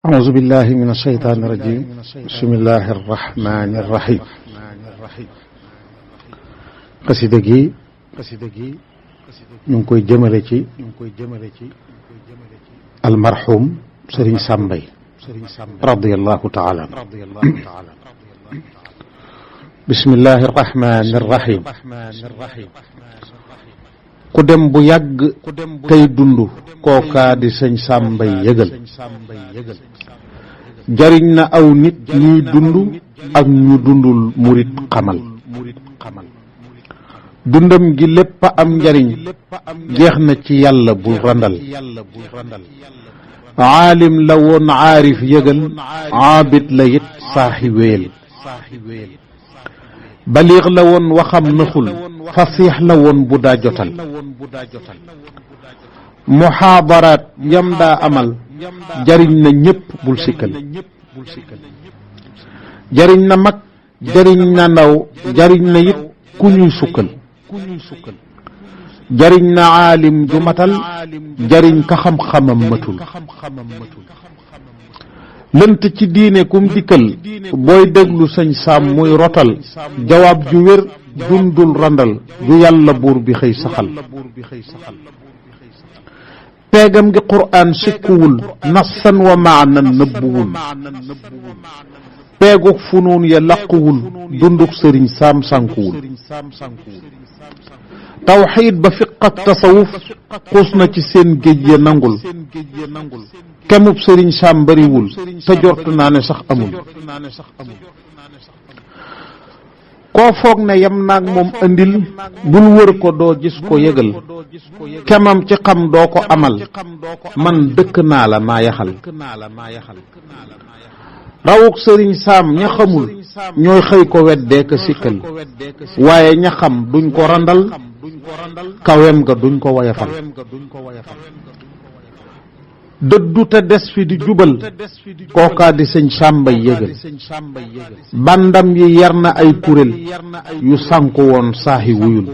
أعوذ بالله من الشيطان الرجيم بسم الله الرحمن الرحيم xasida gi ñu ngi koy jëmale ci almarhum Sëriñ Sam Mbaye radiyallahu taala bismillahi arrahmani arrahim ku dem bu yàgg tey dund kookaa di sëñ Sam Mbaye yëgal jariñ na aw nit ñuy dund ak ñu dundul murit xamal dundam gi lépp a am njariñ jeex na ci yàlla bul randal aalim la woon aarif yëgal aabid la it saaxi wéel baliix la woon waxam naxul fasiix la woon bu daa jotal muhaadaraat yam daa amal jariñ na ñépp bul sikkal jariñ na mag jariñ na ndaw jariñ na it ku ñuy sukkal jariñ na aalim ju matal jariñ ka xam-xamam matul lënt ci diine kum dikkal booy déglu sëñ Sam muy rotal jawaab ju wér dundul randal ju yàlla buur bi xëy saxal peegam gi quraan sikkuwul nassan wa maanan nëbbuwul peeguk funuun ya laquwul dunduk sëriñ Sam sànkuwul tawxiid ba fiq ak tasawuf xuus na ci seen géej ya nangul kemub sëriñ Sam bariwul te jort naa ne sax amul koo foog ne yam naag moom andil bul wër ko doo gis ko yëgal kemam ci xam doo ko amal man dëkk naa la maa yaxal rawuk sëriñ Sam ña xamul ñooy xëy ko weddee ka sikkal waaye ña xam duñ ko randal kawem ga duñ ko wayafal dëddu te des fi di jubal kookaa di sëñ Sam Mbaye yëgal bandam yi yar na ay kuréel yu sànku woon saaxi wuyul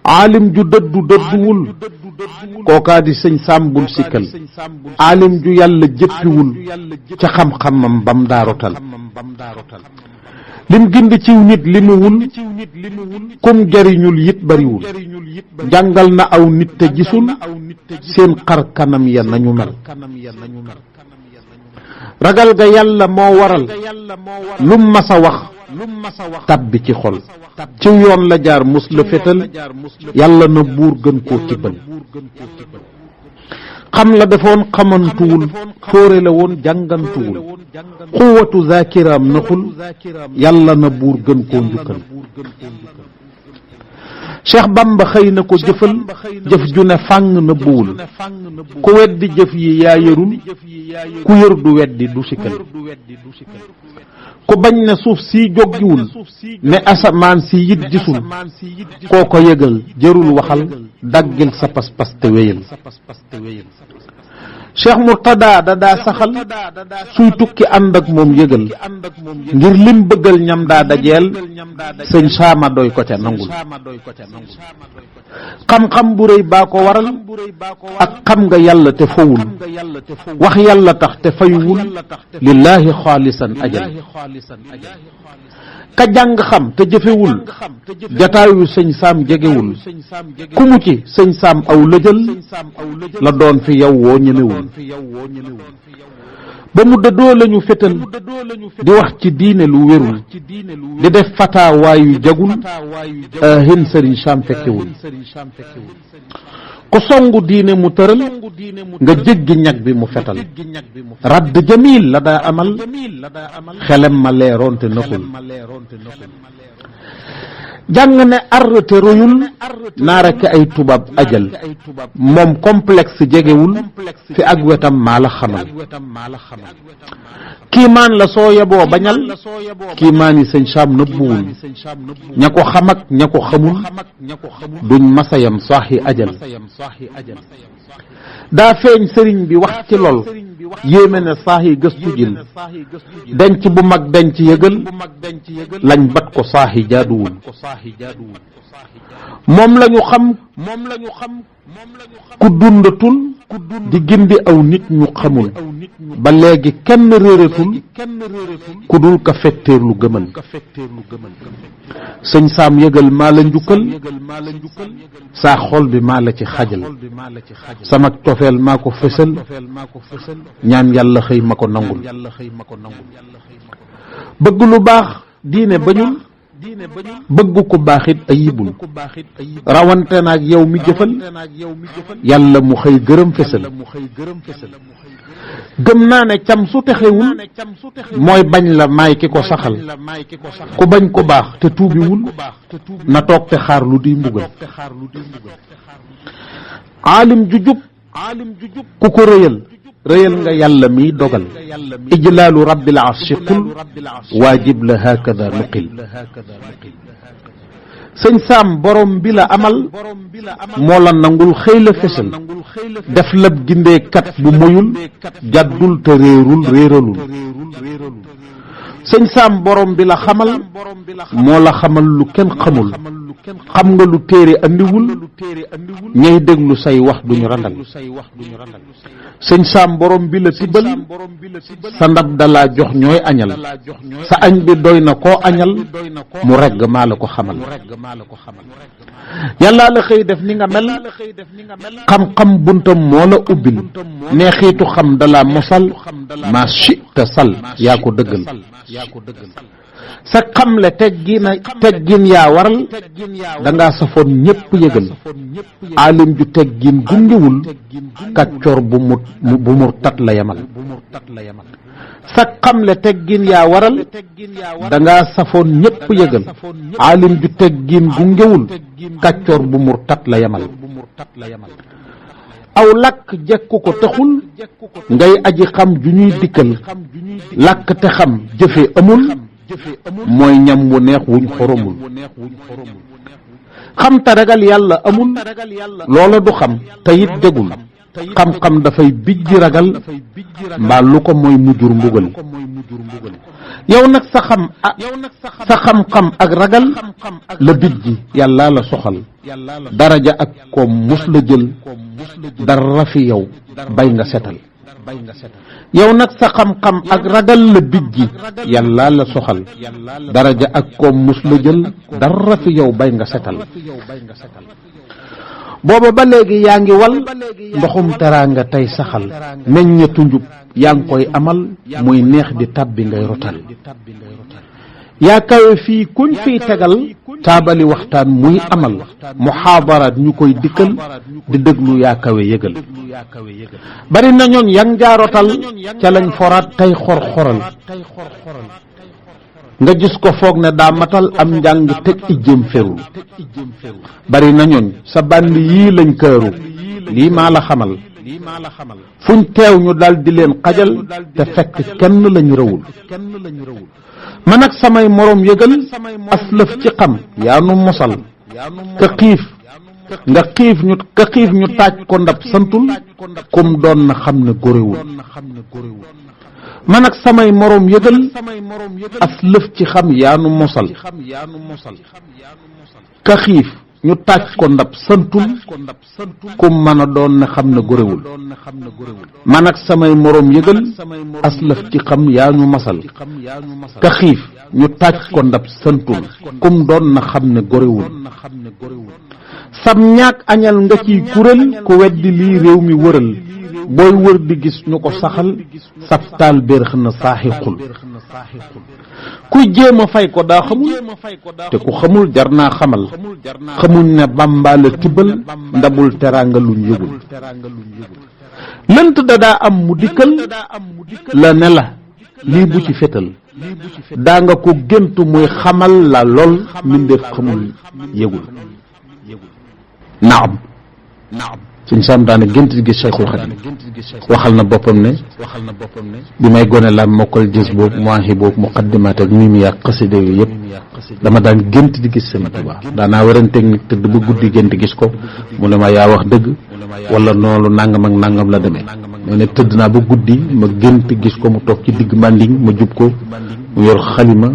aalim ju dëddu dëdduwul kookaa di sëñ Sam bul sikkal aalim ju yàlla jëppiwul ca xam-xamam bam daarotal lim gindi ciw nit limuwul kum jariñul yit bariwul jàngal na aw nit te gisul seen xar kanam ya nañu mel ragal ga yàlla moo waral lum masa wax tabbi ci xol ciw yoon la jaar mus la fétal yàlla na buur gën koo tibbal xam la defoon xamantuwul fóore la woon jàngantuwul xuwatu zaakiraam naxul yàlla na buur gën koo njukkal Cheikh Bamba xëy na ko jëfal jëf ju ne fàng na buwul ku weddi jëf yi yaa yërul ku yër du weddi du sikkal ku bañ ne suuf si joggiwul ne asamaan si yit gisul koo ko yëgal jërul waxal daggil sa pas-pas te wéyal Cheikh Murtada da daa saxal suy tukki ànd ak moom yëgal ngir lim bëggal ñam daa dajeel sëñ Saama doy ko ca nangul xam-xam bu rëy baa ko waral ak xam nga yàlla te fowul wax yàlla tax te fayuwul lillaahi xaalisan ajal ka jàng xam te jëfewul jataayu sëñ Sam jegewul ku mu ci sëñ Sam aw lëjal la doon fi yow woo ñemewul ba mu dëddoo lañu fétal di wax ci diine lu wérul di def fatawaayu jagul ahin sëriñ Sam fekkewul ku songu diine mu tëral nga jéggi ñag bi mu fetal radd jamil la daa amal xelem ma leeroon te nëxul jàng ne ar te royul naa rekk ay tubaab ajal moom complexe jegewul fi ak wetam maa la xamal kiimaan la soo yeboo bañal kiimaan yi sëñ Sam nëbbuwul ña ko xam ak ña ko xamul duñ masayam saaxi ajal daa feeñ sëriñ bi wax ci lool yéeme ne saaxi gëstu jil denc bu mag denc yëgal lañ bat ko saaxi jaaduwul moom lañu xam ku dundatul di gindi aw nit ñu xamul ba léegi kenn réeratul ku dul ka fetteerlu gëmal sëñ Saam yëgal maa la njukkal saa xol bi maa la ci xajal sama cofeel maa ko fësal ñaan yàlla xëy ma ko nangul bëgg lu baax diine bañul bëgg ku baaxit ayibul rawante naag yow mi jëfal yàlla mu xëy gërëm fësal gëm naa ne cam su texewul mooy bañ la maay ki ko saxal ku bañ ko baax te tuubiwul na toog te xaar lu di mbugal aalim ju jub ku ko rëyal nga yàlla miy dogal ijlaalu rabbil arshi qul waajib la hakada nuqil sëñ Saam borom bi la amal moo la nangul xëy la fesal def lab gindeekat bu moyul jàddul te réeralul sëñ Saam borom bi la xamal moo la xamal lu kenn xamul xam nga lu téere andiwul ñay déglu say wax duñu randal sëñ Saam borom bi la tibal sa ndab dalaa jox ñooy añal sa añ bi doy na koo añal mu regg maa la ko xamal yàllaa la xëy def ni nga mel xam-xam buntam moo la ubbil neexiitu xam dalaa mosal maa chita sal yaa ko dëggal sa xamle teggin yaa waral dangaa safoon ñépp yëgal aalim ju teggin gungewul kàccoor bu murtat la yamal sa xamle teggin yaa waral dangaa safoon ñépp yëgal aalim ju teggin gungewul kàccoor bu murtat la yamal aw làkk jekku ko taxul ngay aji xam ju ñuy dikkal làkk te xam jëfe amul mooy ñam wu neex wuñ xoromul xam te ragal yàlla amul loola du xam te it dégul xam-xam dafay bijji ragal mbaa lu ko mooy mujjur mbugal yow nag sa xam-xam ak ragal la bijji yàlla la soxal daraja ak koom mus la jël dara fi yow bay nga setal yow nag sa xam-xam ak ragal la bijji yàlla la soxal daraja ak koom mus la jël dara fi yow bay nga setal booba ba léegi yaa ngi wal ndoxum teraanga tey saxal meññetu njub yaa ngi koy amal muy neex di tàbbi ngay rotal yaa kawe fii kuñ fiy tegal taabali waxtaan muy amal muhaadaraat ñu koy dikkal di déglu yaa kawe yëgal bari na ñooñ yang jaarotal ca lañ foraat tey xor-xoral nga gis ko foog ne daa matal am njàng teg ijjëm ferul bari na ñooñ sa bànd yii lañ këru lii maa la xamal fuñ teew ñu dal di leen xajal te fekk kenn lañ rëwul man ak samay moroom yëgal aslëf ci xam yaa nu mosal ka xiif ñu taaj ko ndab santul kum doon na xam ne góorewul man ak samay moroom yëgal aslëf ci xam yaa nu mosal ka xiif ñu taaj ko ndab santul kum mën a doon na xam ne góorewul man ak samay moroom yëgal aslëf ci xam yaa nu masal ka xiif ñu taaj ko ndab santul kum doon na xam ne góorewul sam ñaak añal nga ciy kuréel ku weddi lii réew mi wëral booy wër di gis ñu ko saxal sab taal bérëx na saaxixul kuy jéem a fay ko daa xamul te ku xamul jar naa xamal xamuñ ne Bàmba la tibbal ndabul teraanga luñ yëgul lënt da daa am mu dikkal la ne la lii bu ci fétal daa nga ko géntu muy xamal la lool mbindeef xamul yëgul naam suñ Saam daana gént di gis Cheikhul Khadim waxal na boppam ne bi may gone la mokkal gis boobu moahi boobu muqaddimaat ak mimi yaa xasida yooyu yëpp dama daan gént di gis Sëñ Tuubaa daanaa waranteeg nit tëdd ba guddi gént gis ko mu ne ma yaa wax dëgg wala noonu nangam ak nangam la demee nee ne tëdd naa ba guddi ma gént gis ko mu toog ci digg Manding ma jub ko mu yor xalima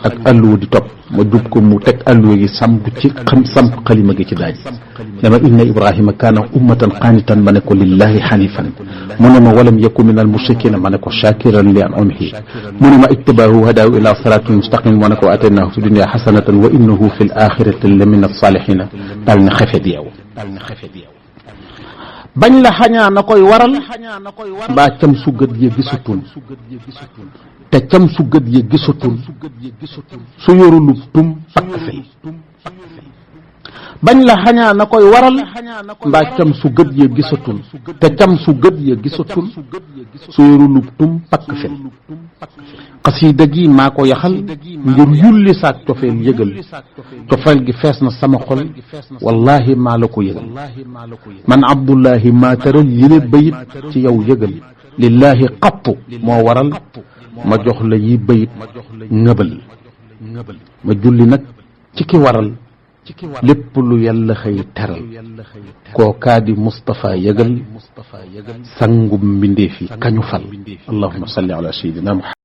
ak alluwa di topp ma jub ko mu teg alluwa gi samp ci samp xalima gi ci daaj dama inna ibrahima kaana ummatan qaanitan ma ne ko lillahi xanifan mu ne ma walam yakun min al mushrikina ma ne ko shakiran li an'umihi mu ne ma ijtabaahu hadaahu ila siraatin mustaqim ma ne ko ataynaahu fi dunya xasanatan wa innahu fi l axirati la min as-salihina daal na xefet yow bañ la xañaa na koy waral mbaa cam su gët ya gisatul te cam su gët ya gisatul su yorulub tum pakk fel bañ la xañaa na koy waral mbaa cam su gët ya gisatul te cam su gët ya gisatul su yorulub tum pakk fel xasiida gi maa ko yaxal ngir yulli saak cofeel yëgal cofeel gi fees na sama xol wallahi maa la ko yëgal man abdullahi maa tëral yile bayit ci yow yëgal lillahi xattu moo waral ma jox la yi bayit ngëbal ma julli nag ci ki waral lépp lu yàlla xëy teral kookaa di Mustafa yëgal sangum mbindeef yi kañu fal allahumma salli ala sayyidina Muhammad